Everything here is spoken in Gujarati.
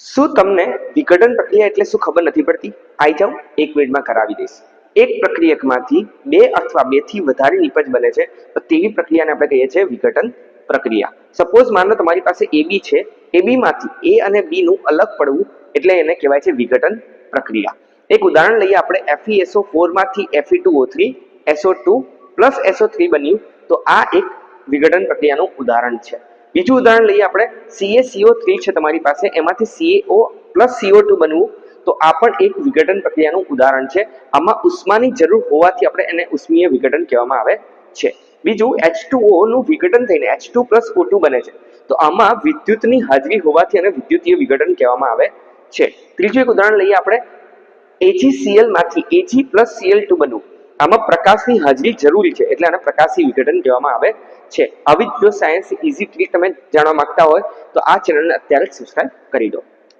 શું તમને વિઘટન પ્રક્રિયા એટલે શું ખબર નથી પડતી? આવી જાઓ, 1 મિનિટમાં કરાવી દઈશ. એક પ્રક્રિયકમાંથી 2 અથવા 2 થી વધારે નિપજ બને છે તો તેવી પ્રક્રિયાને આપણે કહીએ છીએ વિઘટન પ્રક્રિયા. સપોઝ માનો તમારી પાસે AB છે, AB માંથી A અને B નું અલગ પડવું એટલે એને કહેવાય છે વિઘટન પ્રક્રિયા. એક ઉદાહરણ લઈએ આપણે, FeSO4 માંથી Fe2O3 SO2 પ્લસ SO3 બન્યું તો આ એક વિઘટન પ્રક્રિયાનું ઉદાહરણ છે. બીજું ઉદાહરણ લઈએ આપણે, CaCO3 છે તમારી પાસે, એમાંથી CaO પ્લસ CO2 બનવું તો આ પણ એક વિઘટન પ્રક્રિયાનું ઉદાહરણ છે. આમાં ઉષ્માની જરૂર હોવાથી આપણે એને ઉષ્મીય વિઘટન કહેવામાં આવે છે. બીજું H2O નું વિઘટન થઈને H2 પ્લસ O2 બને છે તો આમાં વિદ્યુતની હાજરી હોવાથી એને વિદ્યુતીય વિઘટન કહેવામાં આવે છે. ત્રીજું એક ઉદાહરણ લઈએ આપણે, AgCl માંથી Ag પ્લસ Cl2 બનવું, આમાં પ્રકાશની હાજરી જરૂરી છે એટલે આને પ્રકાશી વિઘટન કહેવામાં આવે છે. આવી જ જો સાયન્સ ઇઝી ટ્રીક તમે જાણવા માંગતા હોય તો આ ચેનલને અત્યારે જ સબસ્ક્રાઇબ કરી દો.